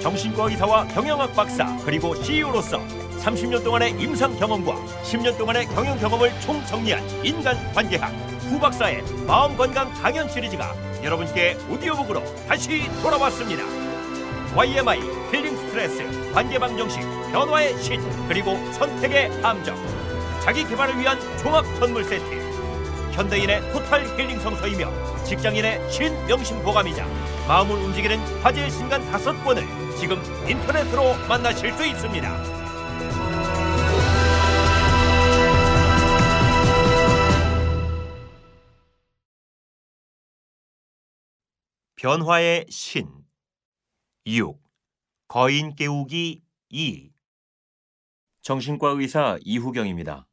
정신과 의사와 경영학 박사 그리고 CEO로서 30년 동안의 임상 경험과 10년 동안의 경영 경험을 총정리한 인간관계학 후박사의 마음건강 강연 시리즈가 여러분께 오디오북으로 다시 돌아왔습니다. YMI, 힐링 스트레스, 관계방정식, 변화의 신, 그리고 선택의 함정, 자기 개발을 위한 종합 선물 세트, 현대인의 토탈 힐링 성서이며 직장인의 신명심보감이자 마음을 움직이는 화제의 신간 5권을 지금 인터넷으로 만나실 수 있습니다. 변화의 신 6. 거인 깨우기 2. 정신과 의사 이후경입니다.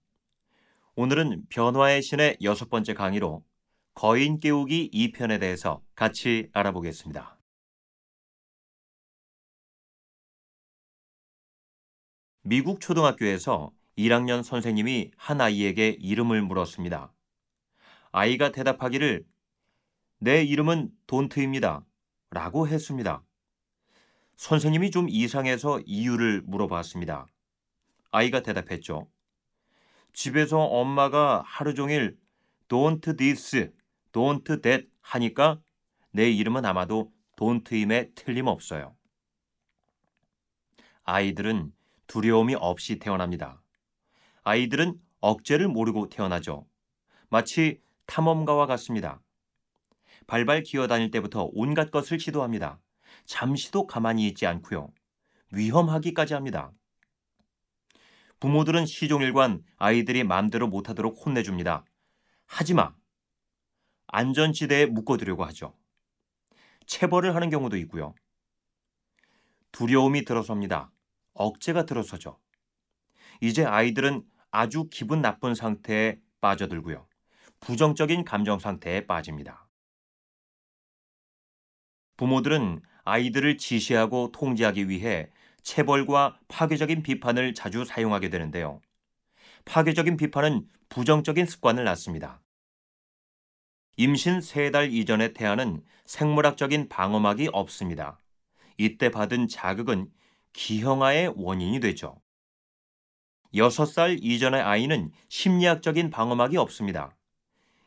오늘은 변화의 신의 6번째 강의로 거인 깨우기 2편에 대해서 같이 알아보겠습니다. 미국 초등학교에서 1학년 선생님이 한 아이에게 이름을 물었습니다. 아이가 대답하기를 내 이름은 돈트입니다. 라고 했습니다. 선생님이 좀 이상해서 이유를 물어봤습니다. 아이가 대답했죠. 집에서 엄마가 하루 종일 don't this, don't that 하니까 내 이름은 아마도 돈트임에 틀림없어요. 아이들은 두려움이 없이 태어납니다. 아이들은 억제를 모르고 태어나죠. 마치 탐험가와 같습니다. 발발 기어다닐 때부터 온갖 것을 시도합니다. 잠시도 가만히 있지 않고요. 위험하기까지 합니다. 부모들은 시종일관 아이들이 마음대로 못하도록 혼내줍니다. 하지마! 안전지대에 묶어두려고 하죠. 체벌을 하는 경우도 있고요. 두려움이 들어섭니다. 억제가 들어서죠. 이제 아이들은 아주 기분 나쁜 상태에 빠져들고요. 부정적인 감정 상태에 빠집니다. 부모들은 아이들을 지시하고 통제하기 위해 체벌과 파괴적인 비판을 자주 사용하게 되는데요. 파괴적인 비판은 부정적인 습관을 낳습니다. 임신 3달 이전의 태아는 생물학적인 방어막이 없습니다. 이때 받은 자극은 기형아의 원인이 되죠. 6살 이전의 아이는 심리학적인 방어막이 없습니다.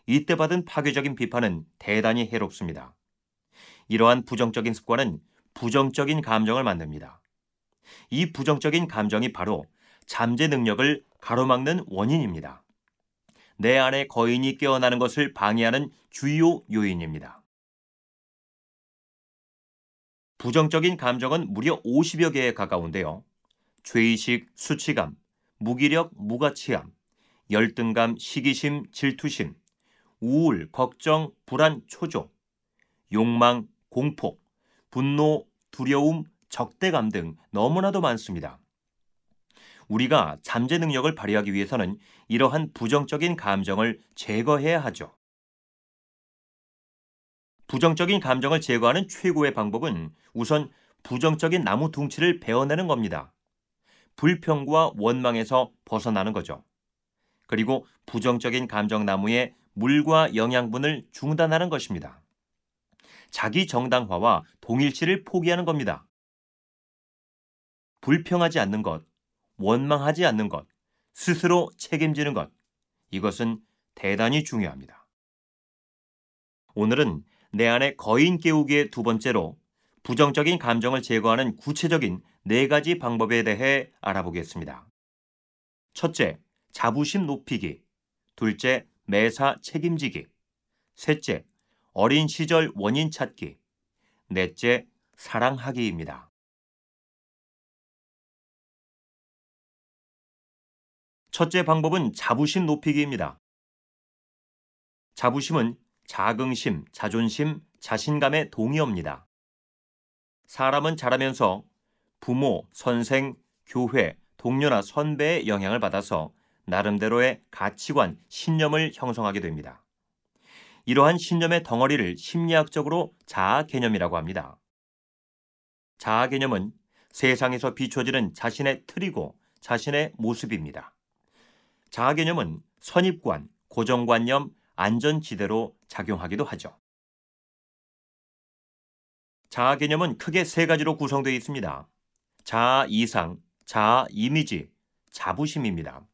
이때 받은 파괴적인 비판은 대단히 해롭습니다. 이러한 부정적인 습관은 부정적인 감정을 만듭니다. 이 부정적인 감정이 바로 잠재 능력을 가로막는 원인입니다. 내 안에 거인이 깨어나는 것을 방해하는 주요 요인입니다. 부정적인 감정은 무려 50여 개에 가까운데요. 죄의식, 수치감, 무기력, 무가치함, 열등감, 시기심, 질투심, 우울, 걱정, 불안, 초조, 욕망, 공포, 분노, 두려움, 적대감 등 너무나도 많습니다. 우리가 잠재 능력을 발휘하기 위해서는 이러한 부정적인 감정을 제거해야 하죠. 부정적인 감정을 제거하는 최고의 방법은 우선 부정적인 나무 둥치를 베어내는 겁니다. 불평과 원망에서 벗어나는 거죠. 그리고 부정적인 감정 나무의 물과 영양분을 중단하는 것입니다. 자기 정당화와 동일치를 포기하는 겁니다. 불평하지 않는 것, 원망하지 않는 것, 스스로 책임지는 것, 이것은 대단히 중요합니다. 오늘은 내 안의 거인 깨우기의 2번째로 부정적인 감정을 제거하는 구체적인 4가지 방법에 대해 알아보겠습니다. 첫째, 자부심 높이기. 둘째, 매사 책임지기. 셋째, 어린 시절 원인 찾기. 넷째, 사랑하기입니다. 첫째 방법은 자부심 높이기입니다. 자부심은 자긍심, 자존심, 자신감의 동의어입니다. 사람은 자라면서 부모, 선생, 교회, 동료나 선배의 영향을 받아서 나름대로의 가치관, 신념을 형성하게 됩니다. 이러한 신념의 덩어리를 심리학적으로 자아 개념이라고 합니다. 자아 개념은 세상에서 비춰지는 자신의 틀이고 자신의 모습입니다. 자아 개념은 선입관, 고정관념, 안전지대로 작용하기도 하죠. 자아 개념은 크게 세 가지로 구성되어 있습니다. 자아 이상, 자아 이미지, 자부심입니다.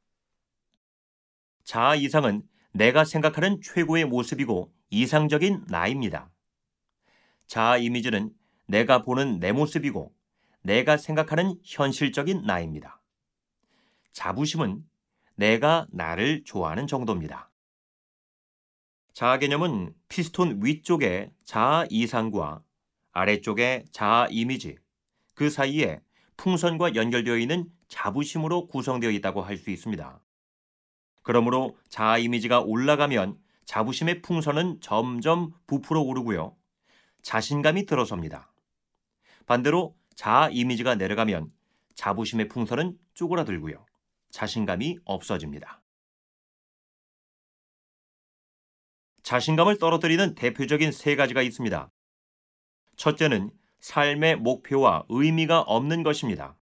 자아 이상은 내가 생각하는 최고의 모습이고 이상적인 나입니다. 자아 이미지는 내가 보는 내 모습이고 내가 생각하는 현실적인 나입니다. 자부심은 내가 나를 좋아하는 정도입니다. 자아 개념은 피스톤 위쪽에 자아 이상과 아래쪽에 자아 이미지, 그 사이에 풍선과 연결되어 있는 자부심으로 구성되어 있다고 할 수 있습니다. 그러므로 자아 이미지가 올라가면 자부심의 풍선은 점점 부풀어 오르고요. 자신감이 들어섭니다. 반대로 자아 이미지가 내려가면 자부심의 풍선은 쪼그라들고요. 자신감이 없어집니다. 자신감을 떨어뜨리는 대표적인 세 가지가 있습니다. 첫째는 삶의 목표와 의미가 없는 것입니다.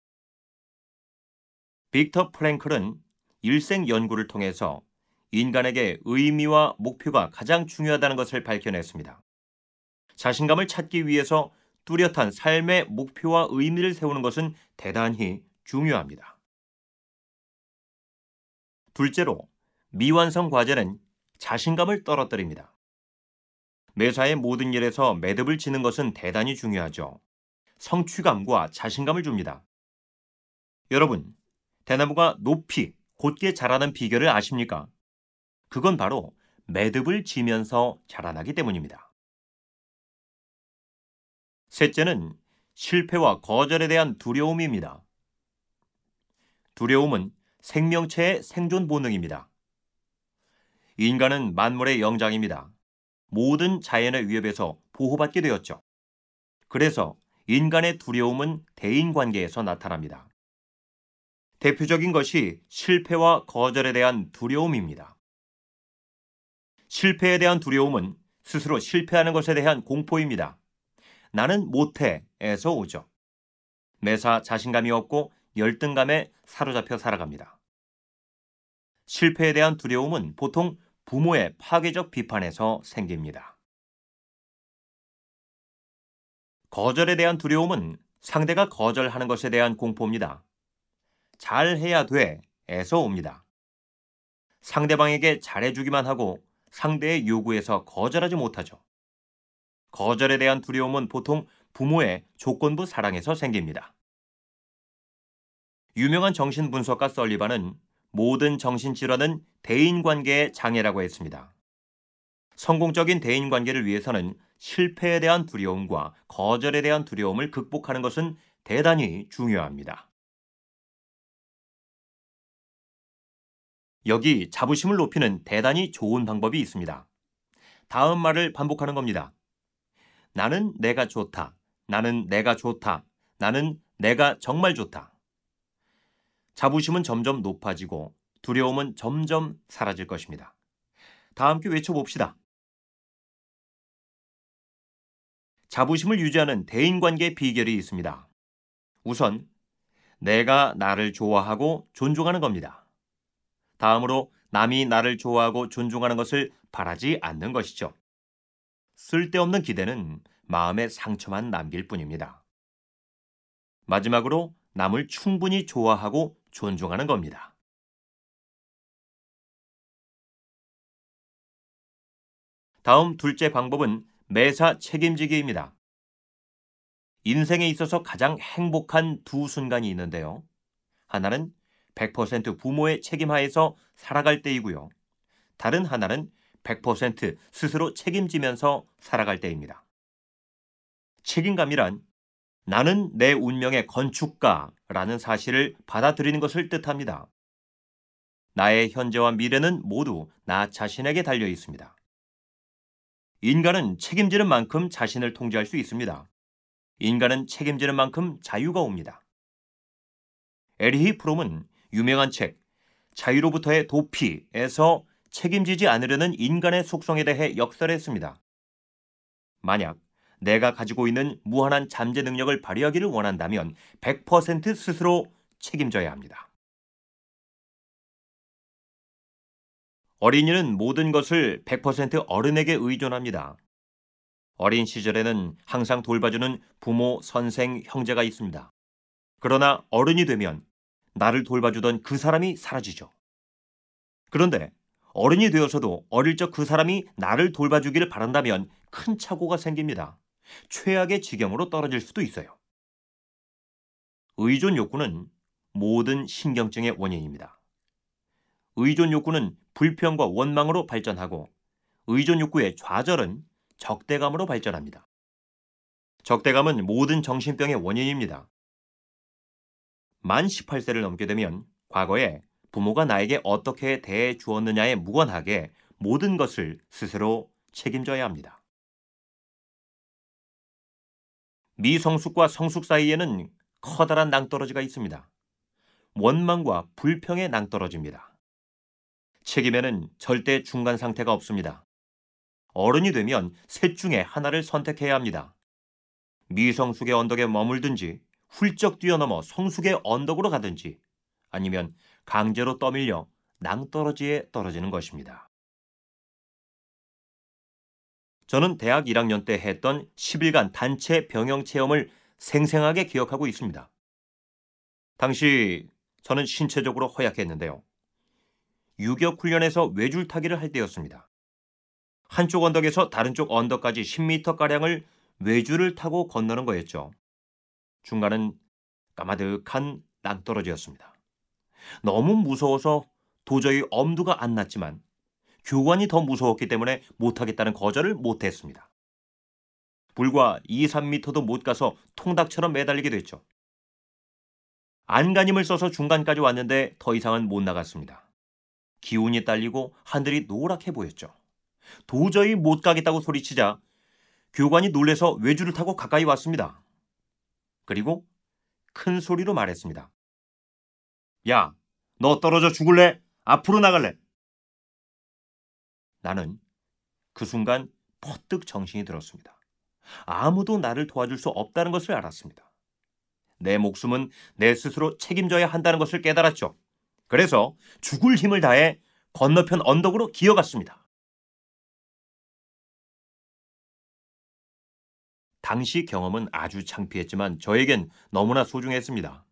빅터 프랭클은 일생 연구를 통해서 인간에게 의미와 목표가 가장 중요하다는 것을 밝혀냈습니다. 자신감을 찾기 위해서 뚜렷한 삶의 목표와 의미를 세우는 것은 대단히 중요합니다. 둘째로, 미완성 과제는 자신감을 떨어뜨립니다. 매사의 모든 일에서 매듭을 지는 것은 대단히 중요하죠. 성취감과 자신감을 줍니다. 여러분, 대나무가 높이 곧게 자라는 비결을 아십니까? 그건 바로 매듭을 지면서 자라나기 때문입니다. 셋째는 실패와 거절에 대한 두려움입니다. 두려움은 생명체의 생존 본능입니다. 인간은 만물의 영장입니다. 모든 자연의 위협에서 보호받게 되었죠. 그래서 인간의 두려움은 대인관계에서 나타납니다. 대표적인 것이 실패와 거절에 대한 두려움입니다. 실패에 대한 두려움은 스스로 실패하는 것에 대한 공포입니다. 나는 못해에서 오죠. 매사 자신감이 없고 열등감에 사로잡혀 살아갑니다. 실패에 대한 두려움은 보통 부모의 파괴적 비판에서 생깁니다. 거절에 대한 두려움은 상대가 거절하는 것에 대한 공포입니다. 잘해야 돼에서 옵니다. 상대방에게 잘해주기만 하고 상대의 요구에서 거절하지 못하죠. 거절에 대한 두려움은 보통 부모의 조건부 사랑에서 생깁니다. 유명한 정신분석가 설리반은 모든 정신질환은 대인관계의 장애라고 했습니다. 성공적인 대인관계를 위해서는 실패에 대한 두려움과 거절에 대한 두려움을 극복하는 것은 대단히 중요합니다. 여기 자부심을 높이는 대단히 좋은 방법이 있습니다. 다음 말을 반복하는 겁니다. 나는 내가 좋다. 나는 내가 좋다. 나는 내가 정말 좋다. 자부심은 점점 높아지고 두려움은 점점 사라질 것입니다. 다 함께 외쳐봅시다. 자부심을 유지하는 대인관계 비결이 있습니다. 우선 내가 나를 좋아하고 존중하는 겁니다. 다음으로 남이 나를 좋아하고 존중하는 것을 바라지 않는 것이죠. 쓸데없는 기대는 마음의 상처만 남길 뿐입니다. 마지막으로 남을 충분히 좋아하고 존중하는 겁니다. 다음 둘째 방법은 매사 책임지기입니다. 인생에 있어서 가장 행복한 두 순간이 있는데요. 하나는 100% 부모의 책임하에서 살아갈 때이고요. 다른 하나는 100% 스스로 책임지면서 살아갈 때입니다. 책임감이란 나는 내 운명의 건축가라는 사실을 받아들이는 것을 뜻합니다. 나의 현재와 미래는 모두 나 자신에게 달려 있습니다. 인간은 책임지는 만큼 자신을 통제할 수 있습니다. 인간은 책임지는 만큼 자유가 옵니다. 에리히 프롬은 유명한 책 자유로부터의 도피에서 책임지지 않으려는 인간의 속성에 대해 역설했습니다. 만약 내가 가지고 있는 무한한 잠재 능력을 발휘하기를 원한다면 100% 스스로 책임져야 합니다. 어린이는 모든 것을 100% 어른에게 의존합니다. 어린 시절에는 항상 돌봐주는 부모, 선생, 형제가 있습니다. 그러나 어른이 되면 나를 돌봐주던 그 사람이 사라지죠. 그런데 어른이 되어서도 어릴 적 그 사람이 나를 돌봐주기를 바란다면 큰 착오가 생깁니다. 최악의 지경으로 떨어질 수도 있어요. 의존 욕구는 모든 신경증의 원인입니다. 의존 욕구는 불평과 원망으로 발전하고 의존 욕구의 좌절은 적대감으로 발전합니다. 적대감은 모든 정신병의 원인입니다. 만 18세를 넘게 되면 과거에 부모가 나에게 어떻게 대해 주었느냐에 무관하게 모든 것을 스스로 책임져야 합니다. 미성숙과 성숙 사이에는 커다란 낭떠러지가 있습니다. 원망과 불평의 낭떠러지입니다. 책임에는 절대 중간 상태가 없습니다. 어른이 되면 셋 중에 하나를 선택해야 합니다. 미성숙의 언덕에 머물든지 훌쩍 뛰어넘어 성숙의 언덕으로 가든지 아니면 강제로 떠밀려 낭떠러지에 떨어지는 것입니다. 저는 대학 1학년 때 했던 10일간 단체 병영 체험을 생생하게 기억하고 있습니다. 당시 저는 신체적으로 허약했는데요. 유격 훈련에서 외줄타기를 할 때였습니다. 한쪽 언덕에서 다른 쪽 언덕까지 10m가량을 외줄을 타고 건너는 거였죠. 중간은 까마득한 낭떠러지였습니다. 너무 무서워서 도저히 엄두가 안 났지만 교관이 더 무서웠기 때문에 못하겠다는 거절을 못했습니다. 불과 2, 3m도 못 가서 통닭처럼 매달리게 됐죠. 안간힘을 써서 중간까지 왔는데 더 이상은 못 나갔습니다. 기운이 딸리고 하늘이 노랗게 보였죠. 도저히 못 가겠다고 소리치자 교관이 놀래서 외줄을 타고 가까이 왔습니다. 그리고 큰 소리로 말했습니다. 야, 너 떨어져 죽을래? 앞으로 나갈래? 나는 그 순간 퍼뜩 정신이 들었습니다. 아무도 나를 도와줄 수 없다는 것을 알았습니다. 내 목숨은 내 스스로 책임져야 한다는 것을 깨달았죠. 그래서 죽을 힘을 다해 건너편 언덕으로 기어갔습니다. 당시 경험은 아주 창피했지만 저에겐 너무나 소중했습니다.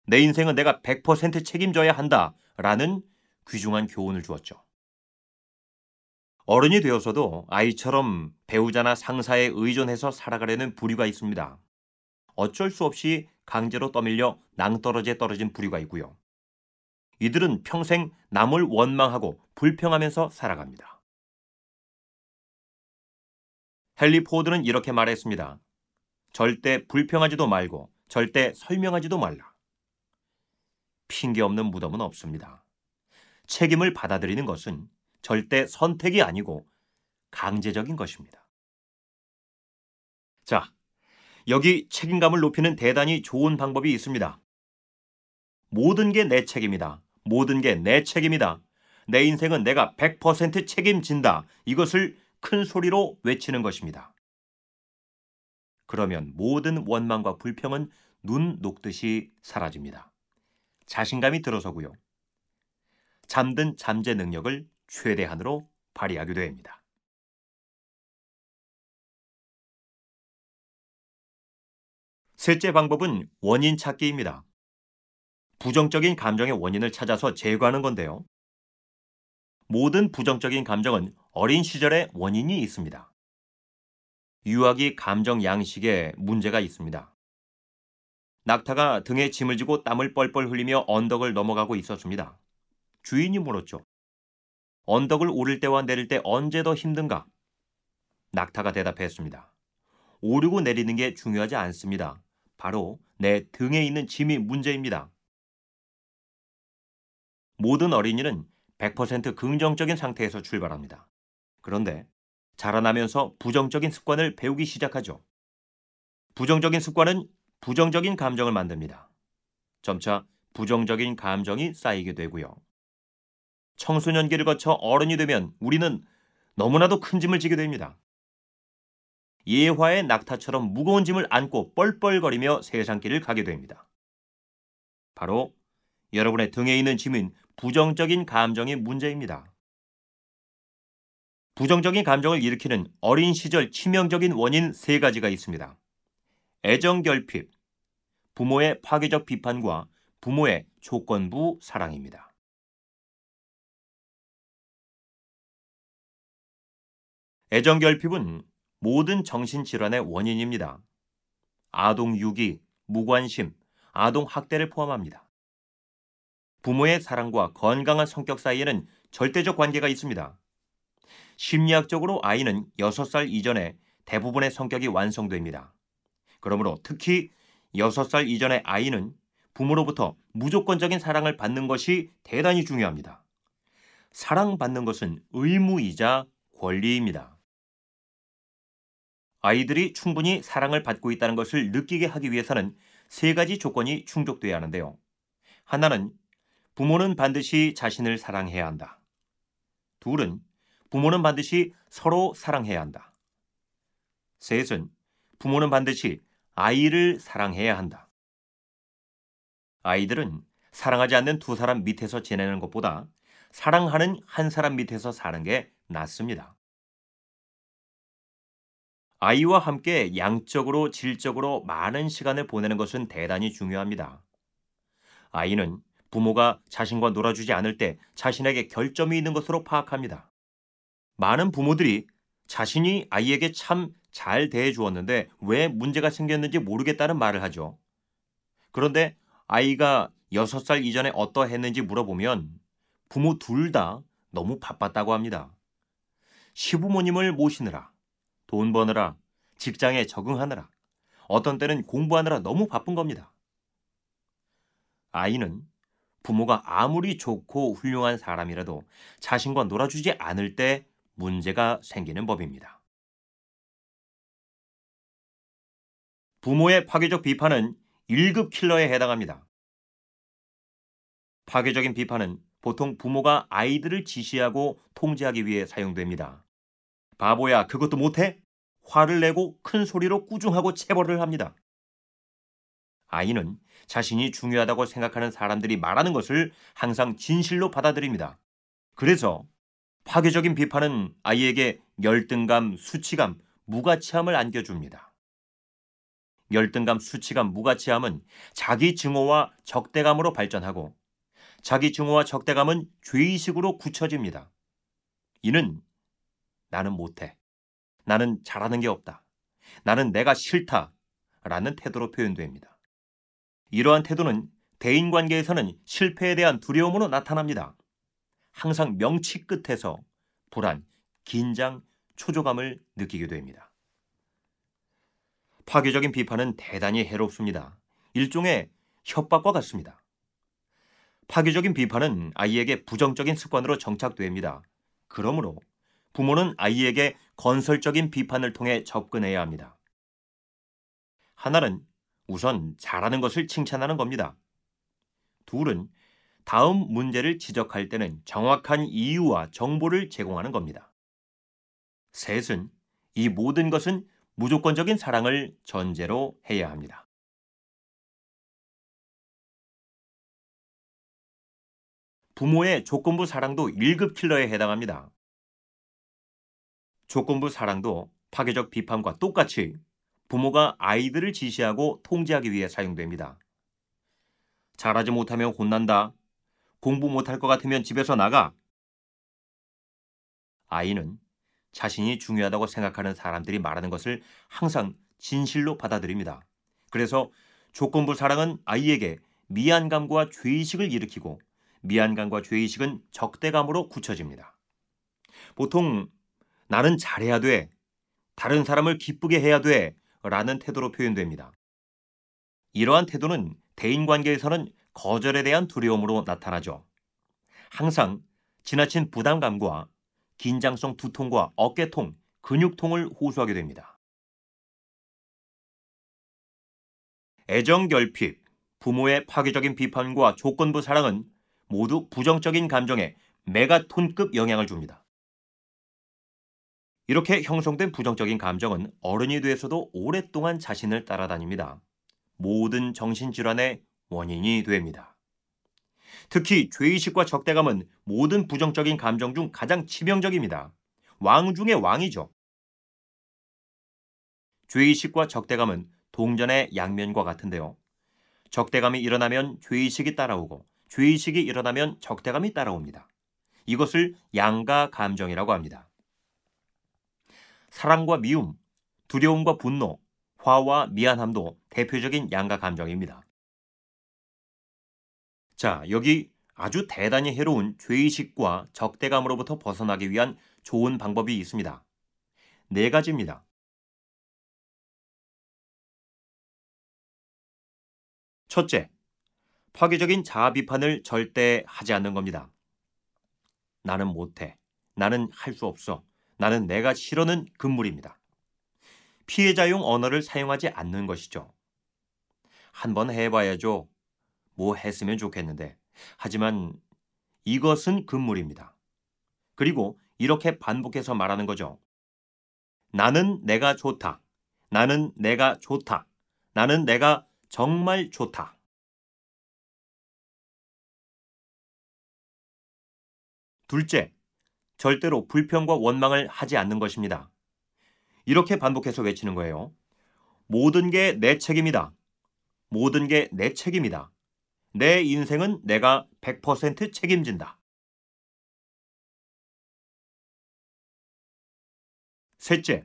내 인생은 내가 100% 책임져야 한다라는 귀중한 교훈을 주었죠. 어른이 되어서도 아이처럼 배우자나 상사에 의존해서 살아가려는 부류가 있습니다. 어쩔 수 없이 강제로 떠밀려 낭떠러지에 떨어진 부류가 있고요. 이들은 평생 남을 원망하고 불평하면서 살아갑니다. 헨리 포드는 이렇게 말했습니다. 절대 불평하지도 말고 절대 설명하지도 말라. 핑계 없는 무덤은 없습니다. 책임을 받아들이는 것은 절대 선택이 아니고 강제적인 것입니다. 자, 여기 책임감을 높이는 대단히 좋은 방법이 있습니다. 모든 게 내 책임이다. 모든 게 내 책임이다. 내 인생은 내가 100% 책임진다. 이것을 큰 소리로 외치는 것입니다. 그러면 모든 원망과 불평은 눈 녹듯이 사라집니다. 자신감이 들어서고요. 잠든 잠재 능력을 최대한으로 발휘하게 됩니다. 셋째 방법은 원인 찾기입니다. 부정적인 감정의 원인을 찾아서 제거하는 건데요. 모든 부정적인 감정은 어린 시절에 원인이 있습니다. 유아기 감정 양식에 문제가 있습니다. 낙타가 등에 짐을 지고 땀을 뻘뻘 흘리며 언덕을 넘어가고 있었습니다. 주인이 물었죠. 언덕을 오를 때와 내릴 때 언제 더 힘든가? 낙타가 대답했습니다. 오르고 내리는 게 중요하지 않습니다. 바로 내 등에 있는 짐이 문제입니다. 모든 어린이는 100% 긍정적인 상태에서 출발합니다. 그런데 자라나면서 부정적인 습관을 배우기 시작하죠. 부정적인 습관은 부정적인 감정을 만듭니다. 점차 부정적인 감정이 쌓이게 되고요. 청소년기를 거쳐 어른이 되면 우리는 너무나도 큰 짐을 지게 됩니다. 예화의 낙타처럼 무거운 짐을 안고 뻘뻘거리며 세상길을 가게 됩니다. 바로 여러분의 등에 있는 짐은 부정적인 감정의 문제입니다. 부정적인 감정을 일으키는 어린 시절 치명적인 원인 3가지가 있습니다. 애정결핍, 부모의 파괴적 비판과 부모의 조건부 사랑입니다. 애정결핍은 모든 정신질환의 원인입니다. 아동유기, 무관심, 아동학대를 포함합니다. 부모의 사랑과 건강한 성격 사이에는 절대적 관계가 있습니다. 심리학적으로 아이는 6살 이전에 대부분의 성격이 완성됩니다. 그러므로 특히 6살 이전의 아이는 부모로부터 무조건적인 사랑을 받는 것이 대단히 중요합니다. 사랑받는 것은 의무이자 권리입니다. 아이들이 충분히 사랑을 받고 있다는 것을 느끼게 하기 위해서는 3가지 조건이 충족돼야 하는데요. 하나는 부모는 반드시 자신을 사랑해야 한다. 둘은 부모는 반드시 서로 사랑해야 한다. 셋은 부모는 반드시 아이를 사랑해야 한다. 아이들은 사랑하지 않는 2사람 밑에서 지내는 것보다 사랑하는 1사람 밑에서 사는 게 낫습니다. 아이와 함께 양적으로 질적으로 많은 시간을 보내는 것은 대단히 중요합니다. 아이는 부모가 자신과 놀아주지 않을 때 자신에게 결점이 있는 것으로 파악합니다. 많은 부모들이 자신이 아이에게 참 잘 대해주었는데 왜 문제가 생겼는지 모르겠다는 말을 하죠. 그런데 아이가 6살 이전에 어떠했는지 물어보면 부모 둘 다 너무 바빴다고 합니다. 시부모님을 모시느라, 돈 버느라, 직장에 적응하느라, 어떤 때는 공부하느라 너무 바쁜 겁니다. 아이는 부모가 아무리 좋고 훌륭한 사람이라도 자신과 놀아주지 않을 때 문제가 생기는 법입니다. 부모의 파괴적 비판은 1급 킬러에 해당합니다. 파괴적인 비판은 보통 부모가 아이들을 지시하고 통제하기 위해 사용됩니다. 바보야, 그것도 못해? 화를 내고 큰 소리로 꾸중하고 체벌을 합니다. 아이는 자신이 중요하다고 생각하는 사람들이 말하는 것을 항상 진실로 받아들입니다. 그래서 파괴적인 비판은 아이에게 열등감, 수치감, 무가치함을 안겨줍니다. 열등감, 수치감, 무가치함은 자기 증오와 적대감으로 발전하고 자기 증오와 적대감은 죄의식으로 굳혀집니다. 이는 나는 못해, 나는 잘하는 게 없다, 나는 내가 싫다 라는 태도로 표현됩니다. 이러한 태도는 대인관계에서는 실패에 대한 두려움으로 나타납니다. 항상 명치 끝에서 불안, 긴장, 초조감을 느끼게 됩니다. 파괴적인 비판은 대단히 해롭습니다. 일종의 협박과 같습니다. 파괴적인 비판은 아이에게 부정적인 습관으로 정착됩니다. 그러므로 부모는 아이에게 건설적인 비판을 통해 접근해야 합니다. 하나는 우선 잘하는 것을 칭찬하는 겁니다. 둘은 다음 문제를 지적할 때는 정확한 이유와 정보를 제공하는 겁니다. 셋은 이 모든 것은 무조건적인 사랑을 전제로 해야 합니다. 부모의 조건부 사랑도 1급 킬러에 해당합니다. 조건부 사랑도 파괴적 비판과 똑같이 부모가 아이들을 지시하고 통제하기 위해 사용됩니다. 잘하지 못하면 혼난다. 공부 못할 것 같으면 집에서 나가. 아이는 자신이 중요하다고 생각하는 사람들이 말하는 것을 항상 진실로 받아들입니다. 그래서 조건부 사랑은 아이에게 미안감과 죄의식을 일으키고 미안감과 죄의식은 적대감으로 굳혀집니다. 보통 나는 잘해야 돼, 다른 사람을 기쁘게 해야 돼 라는 태도로 표현됩니다. 이러한 태도는 대인관계에서는 거절에 대한 두려움으로 나타나죠. 항상 지나친 부담감과 긴장성 두통과 어깨통, 근육통을 호소하게 됩니다. 애정결핍, 부모의 파괴적인 비판과 조건부 사랑은 모두 부정적인 감정에 메가톤급 영향을 줍니다. 이렇게 형성된 부정적인 감정은 어른이 돼서도 오랫동안 자신을 따라다닙니다. 모든 정신질환의 원인이 됩니다. 특히 죄의식과 적대감은 모든 부정적인 감정 중 가장 치명적입니다. 왕 중의 왕이죠. 죄의식과 적대감은 동전의 양면과 같은데요. 적대감이 일어나면 죄의식이 따라오고 죄의식이 일어나면 적대감이 따라옵니다. 이것을 양가 감정이라고 합니다. 사랑과 미움, 두려움과 분노, 화와 미안함도 대표적인 양가 감정입니다. 자, 여기 아주 대단히 해로운 죄의식과 적대감으로부터 벗어나기 위한 좋은 방법이 있습니다. 4가지입니다. 첫째, 파괴적인 자아 비판을 절대 하지 않는 겁니다. 나는 못해. 나는 할 수 없어. 나는 내가 싫어는 금물입니다. 피해자용 언어를 사용하지 않는 것이죠. 한번 해봐야죠. 뭐 했으면 좋겠는데. 하지만 이것은 금물입니다. 그리고 이렇게 반복해서 말하는 거죠. 나는 내가 좋다. 나는 내가 좋다. 나는 내가 정말 좋다. 둘째, 절대로 불평과 원망을 하지 않는 것입니다. 이렇게 반복해서 외치는 거예요. 모든 게 내 책임이다. 모든 게 내 책임이다. 내 인생은 내가 100% 책임진다. 셋째,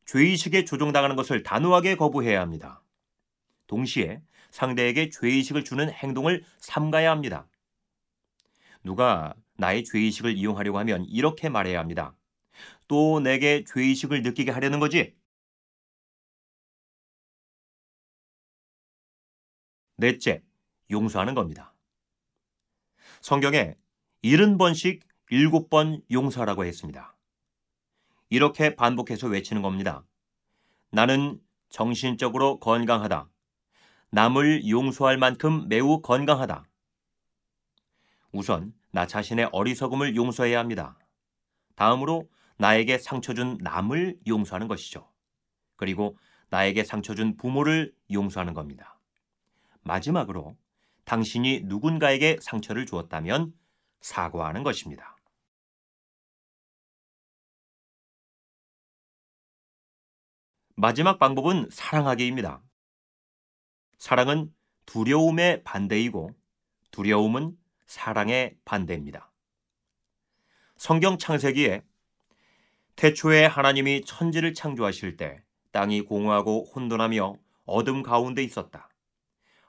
죄의식에 조종당하는 것을 단호하게 거부해야 합니다. 동시에 상대에게 죄의식을 주는 행동을 삼가야 합니다. 누가 나의 죄의식을 이용하려고 하면 이렇게 말해야 합니다. 또 내게 죄의식을 느끼게 하려는 거지? 넷째, 용서하는 겁니다. 성경에 70번씩 7번 용서하라고 했습니다. 이렇게 반복해서 외치는 겁니다. 나는 정신적으로 건강하다. 남을 용서할 만큼 매우 건강하다. 우선 나 자신의 어리석음을 용서해야 합니다. 다음으로 나에게 상처 준 남을 용서하는 것이죠. 그리고 나에게 상처 준 부모를 용서하는 겁니다. 마지막으로 당신이 누군가에게 상처를 주었다면 사과하는 것입니다. 마지막 방법은 사랑하기입니다. 사랑은 두려움의 반대이고 두려움은 사랑의 반대입니다. 성경 창세기에 태초에 하나님이 천지를 창조하실 때 땅이 공허하고 혼돈하며 어둠 가운데 있었다.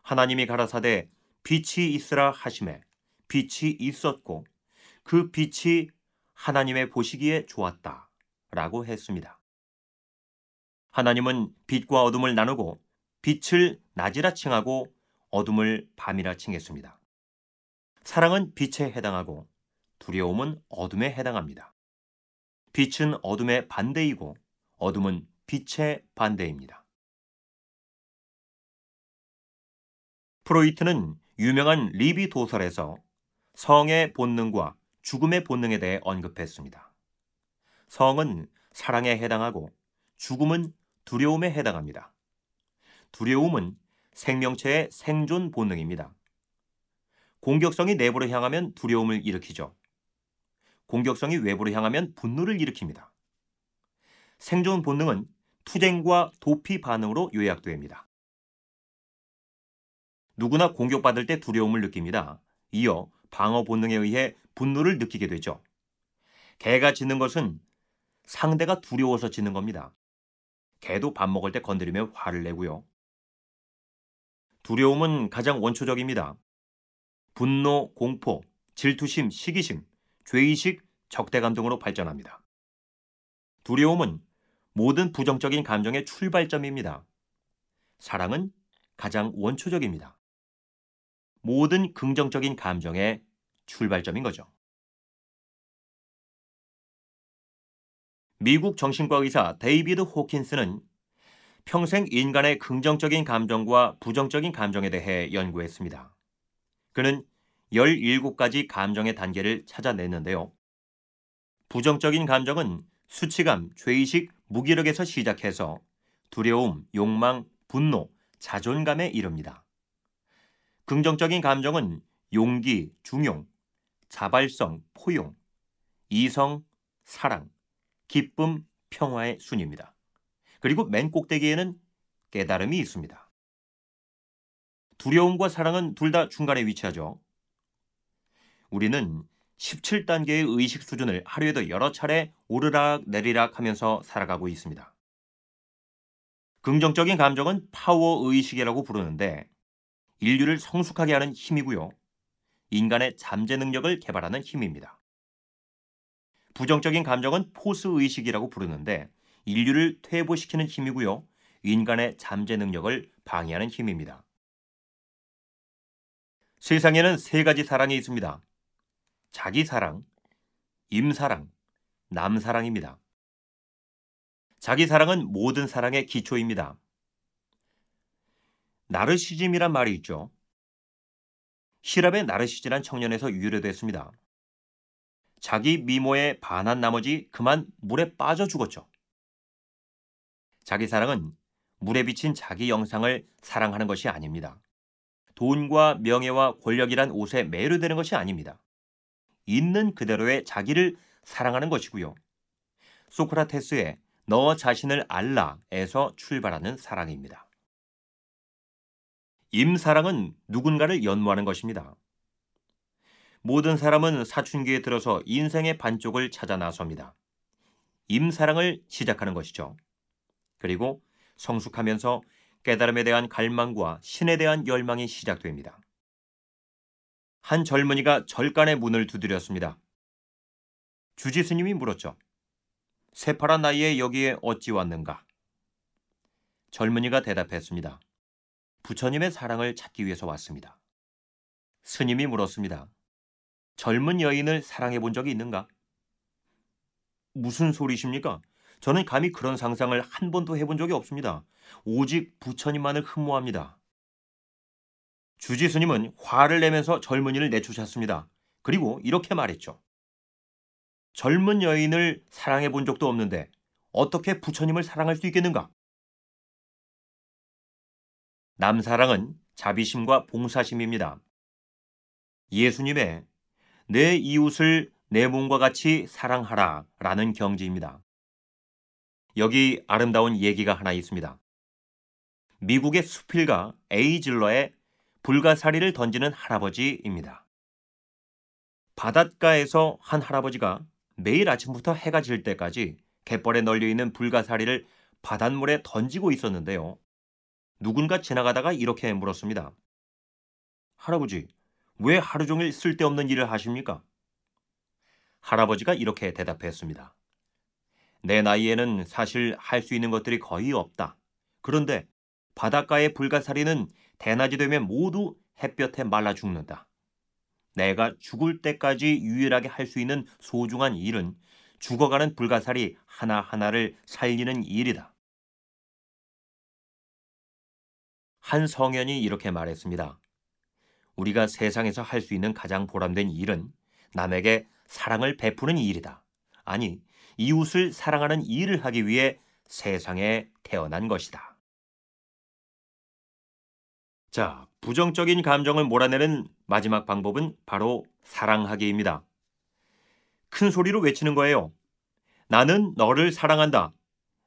하나님이 가라사대 빛이 있으라 하시매 빛이 있었고 그 빛이 하나님의 보시기에 좋았다 라고 했습니다. 하나님은 빛과 어둠을 나누고 빛을 낮이라 칭하고 어둠을 밤이라 칭했습니다. 사랑은 빛에 해당하고 두려움은 어둠에 해당합니다. 빛은 어둠의 반대이고 어둠은 빛의 반대입니다. 프로이트는 유명한 리비 도설에서 성의 본능과 죽음의 본능에 대해 언급했습니다. 성은 사랑에 해당하고 죽음은 두려움에 해당합니다. 두려움은 생명체의 생존 본능입니다. 공격성이 내부로 향하면 두려움을 일으키죠. 공격성이 외부로 향하면 분노를 일으킵니다. 생존 본능은 투쟁과 도피 반응으로 요약됩니다. 누구나 공격받을 때 두려움을 느낍니다. 이어 방어 본능에 의해 분노를 느끼게 되죠. 개가 짖는 것은 상대가 두려워서 짖는 겁니다. 개도 밥 먹을 때 건드리면 화를 내고요. 두려움은 가장 원초적입니다. 분노, 공포, 질투심, 시기심, 죄의식, 적대감 등으로 발전합니다. 두려움은 모든 부정적인 감정의 출발점입니다. 사랑은 가장 원초적입니다. 모든 긍정적인 감정의 출발점인 거죠. 미국 정신과 의사 데이비드 호킨스는 평생 인간의 긍정적인 감정과 부정적인 감정에 대해 연구했습니다. 그는 17가지 감정의 단계를 찾아냈는데요. 부정적인 감정은 수치감, 죄의식, 무기력에서 시작해서 두려움, 욕망, 분노, 자존감에 이릅니다. 긍정적인 감정은 용기, 중용, 자발성, 포용, 이성, 사랑, 기쁨, 평화의 순입니다. 그리고 맨 꼭대기에는 깨달음이 있습니다. 두려움과 사랑은 둘 다 중간에 위치하죠. 우리는 17단계의 의식 수준을 하루에도 여러 차례 오르락 내리락 하면서 살아가고 있습니다. 긍정적인 감정은 파워 의식이라고 부르는데 인류를 성숙하게 하는 힘이고요. 인간의 잠재 능력을 개발하는 힘입니다. 부정적인 감정은 포스 의식이라고 부르는데 인류를 퇴보시키는 힘이고요. 인간의 잠재 능력을 방해하는 힘입니다. 세상에는 세 가지 사랑이 있습니다. 자기 사랑, 임사랑, 남사랑입니다. 자기 사랑은 모든 사랑의 기초입니다. 나르시즘이란 말이 있죠.希腊의 나르시즈란 청년에서 유래됐습니다. 자기 미모에 반한 나머지 그만 물에 빠져 죽었죠. 자기 사랑은 물에 비친 자기 영상을 사랑하는 것이 아닙니다. 돈과 명예와 권력이란 옷에 매료되는 것이 아닙니다. 있는 그대로의 자기를 사랑하는 것이고요. 소크라테스의 너 자신을 알라에서 출발하는 사랑입니다. 임사랑은 누군가를 연모하는 것입니다. 모든 사람은 사춘기에 들어서 인생의 반쪽을 찾아 나섭니다. 임사랑을 시작하는 것이죠. 그리고 성숙하면서 깨달음에 대한 갈망과 신에 대한 열망이 시작됩니다. 한 젊은이가 절간의 문을 두드렸습니다. 주지 스님이 물었죠. 새파란 나이에 여기에 어찌 왔는가? 젊은이가 대답했습니다. 부처님의 사랑을 찾기 위해서 왔습니다. 스님이 물었습니다. 젊은 여인을 사랑해 본 적이 있는가? 무슨 소리십니까? 저는 감히 그런 상상을 한 번도 해본 적이 없습니다. 오직 부처님만을 흠모합니다. 주지 스님은 화를 내면서 젊은이를 내쫓았습니다. 그리고 이렇게 말했죠. 젊은 여인을 사랑해 본 적도 없는데 어떻게 부처님을 사랑할 수 있겠는가? 남사랑은 자비심과 봉사심입니다. 예수님의 내 이웃을 내 몸과 같이 사랑하라 라는 경지입니다. 여기 아름다운 얘기가 하나 있습니다. 미국의 수필가 에이즐러의 불가사리를 던지는 할아버지입니다. 바닷가에서 한 할아버지가 매일 아침부터 해가 질 때까지 갯벌에 널려있는 불가사리를 바닷물에 던지고 있었는데요. 누군가 지나가다가 이렇게 물었습니다. 할아버지, 왜 하루 종일 쓸데없는 일을 하십니까? 할아버지가 이렇게 대답했습니다. 내 나이에는 사실 할 수 있는 것들이 거의 없다. 그런데 바닷가의 불가사리는 대낮이 되면 모두 햇볕에 말라 죽는다. 내가 죽을 때까지 유일하게 할 수 있는 소중한 일은 죽어가는 불가사리 하나하나를 살리는 일이다. 한 성현이 이렇게 말했습니다. 우리가 세상에서 할 수 있는 가장 보람된 일은 남에게 사랑을 베푸는 일이다. 아니, 이웃을 사랑하는 일을 하기 위해 세상에 태어난 것이다. 자, 부정적인 감정을 몰아내는 마지막 방법은 바로 사랑하기입니다. 큰 소리로 외치는 거예요. 나는 너를 사랑한다.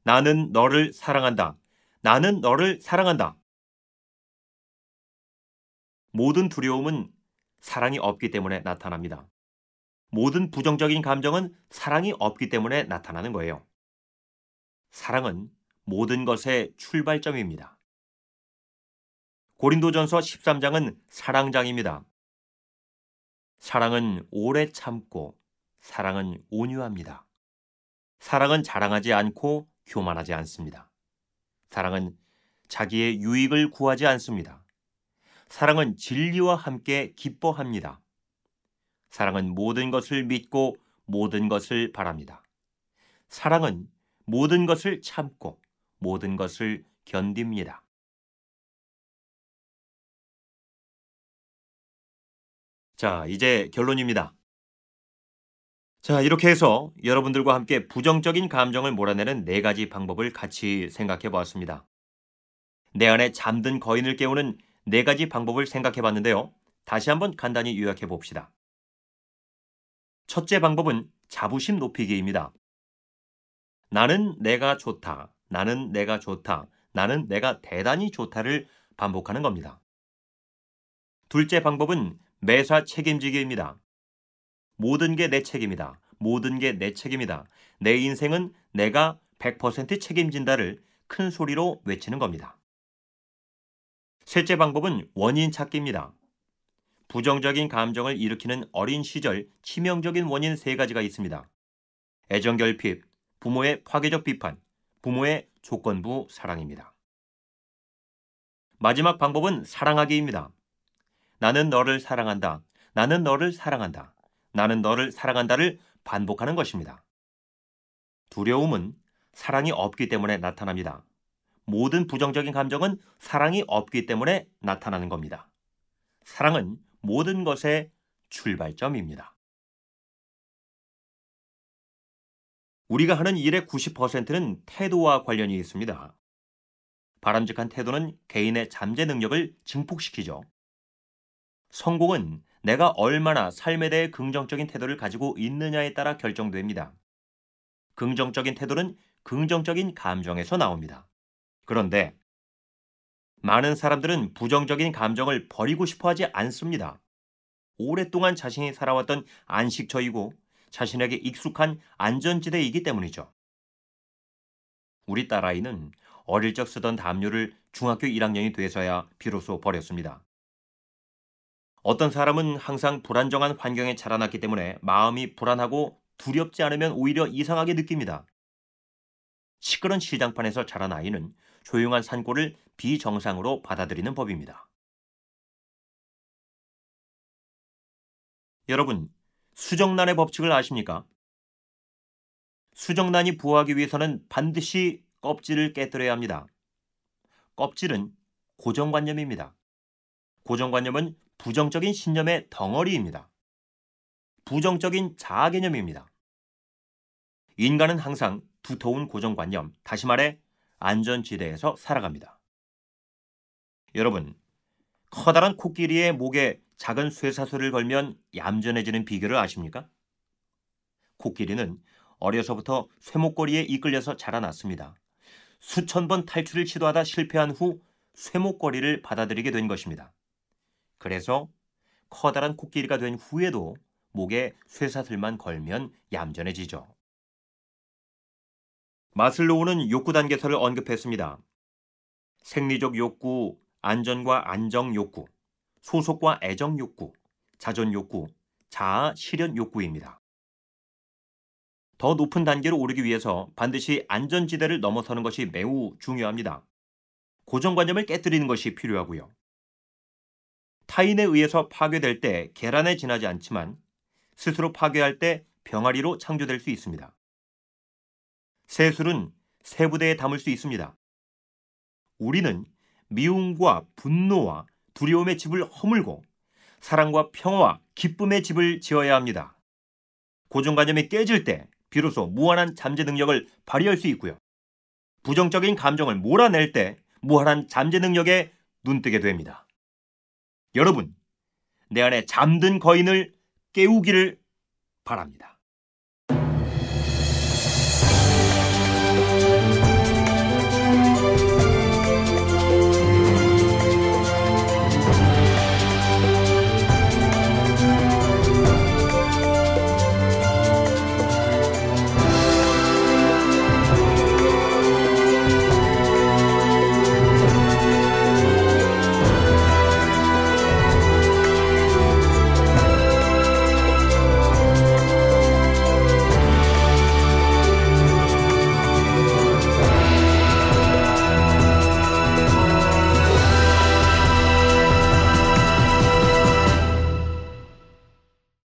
나는 너를 사랑한다. 나는 너를 사랑한다. 모든 두려움은 사랑이 없기 때문에 나타납니다. 모든 부정적인 감정은 사랑이 없기 때문에 나타나는 거예요. 사랑은 모든 것의 출발점입니다. 고린도전서 13장은 사랑장입니다. 사랑은 오래 참고 사랑은 온유합니다. 사랑은 자랑하지 않고 교만하지 않습니다. 사랑은 자기의 유익을 구하지 않습니다. 사랑은 진리와 함께 기뻐합니다. 사랑은 모든 것을 믿고 모든 것을 바랍니다. 사랑은 모든 것을 참고 모든 것을 견딥니다. 자, 이제 결론입니다. 자, 이렇게 해서 여러분들과 함께 부정적인 감정을 몰아내는 4가지 방법을 같이 생각해 보았습니다. 내 안에 잠든 거인을 깨우는 4가지 방법을 생각해 봤는데요. 다시 한번 간단히 요약해 봅시다. 첫째 방법은 자부심 높이기입니다. 나는 내가 좋다, 나는 내가 좋다, 나는 내가 대단히 좋다를 반복하는 겁니다. 둘째 방법은 매사 책임지기입니다. 모든 게 내 책임이다. 모든 게 내 책임이다. 내 인생은 내가 100% 책임진다를 큰 소리로 외치는 겁니다. 셋째 방법은 원인 찾기입니다. 부정적인 감정을 일으키는 어린 시절 치명적인 원인 3가지가 있습니다. 애정 결핍, 부모의 파괴적 비판, 부모의 조건부 사랑입니다. 마지막 방법은 사랑하기입니다. 나는 너를 사랑한다. 나는 너를 사랑한다. 나는 너를 사랑한다를 반복하는 것입니다. 두려움은 사랑이 없기 때문에 나타납니다. 모든 부정적인 감정은 사랑이 없기 때문에 나타나는 겁니다. 사랑은 모든 것의 출발점입니다. 우리가 하는 일의 90%는 태도와 관련이 있습니다. 바람직한 태도는 개인의 잠재 능력을 증폭시키죠. 성공은 내가 얼마나 삶에 대해 긍정적인 태도를 가지고 있느냐에 따라 결정됩니다. 긍정적인 태도는 긍정적인 감정에서 나옵니다. 그런데 많은 사람들은 부정적인 감정을 버리고 싶어 하지 않습니다. 오랫동안 자신이 살아왔던 안식처이고 자신에게 익숙한 안전지대이기 때문이죠. 우리 딸아이는 어릴 적 쓰던 담요를 중학교 1학년이 돼서야 비로소 버렸습니다. 어떤 사람은 항상 불안정한 환경에 자라났기 때문에 마음이 불안하고 두렵지 않으면 오히려 이상하게 느낍니다. 시끄러운 시장판에서 자란 아이는 조용한 산골을 비정상으로 받아들이는 법입니다. 여러분, 수정란의 법칙을 아십니까? 수정란이 부화하기 위해서는 반드시 껍질을 깨뜨려야 합니다. 껍질은 고정관념입니다. 고정관념은 부정적인 신념의 덩어리입니다. 부정적인 자아 개념입니다. 인간은 항상 두터운 고정관념, 다시 말해 안전지대에서 살아갑니다. 여러분, 커다란 코끼리의 목에 작은 쇠사슬을 걸면 얌전해지는 비결을 아십니까? 코끼리는 어려서부터 쇠목걸이에 이끌려서 자라났습니다. 수천 번 탈출을 시도하다 실패한 후 쇠목걸이를 받아들이게 된 것입니다. 그래서 커다란 코끼리가 된 후에도 목에 쇠사슬만 걸면 얌전해지죠. 마슬로우는 욕구 단계설을 언급했습니다. 생리적 욕구, 안전과 안정 욕구, 소속과 애정 욕구, 자존 욕구, 자아 실현 욕구입니다. 더 높은 단계로 오르기 위해서 반드시 안전지대를 넘어서는 것이 매우 중요합니다. 고정관념을 깨뜨리는 것이 필요하고요. 타인에 의해서 파괴될 때 계란에 지나지 않지만 스스로 파괴할 때 병아리로 창조될 수 있습니다. 새술은 새부대에 담을 수 있습니다. 우리는 미움과 분노와 두려움의 집을 허물고 사랑과 평화와 기쁨의 집을 지어야 합니다. 고정관념이 깨질 때 비로소 무한한 잠재 능력을 발휘할 수 있고요. 부정적인 감정을 몰아낼 때 무한한 잠재 능력에 눈뜨게 됩니다. 여러분, 내 안에 잠든 거인을 깨우기를 바랍니다.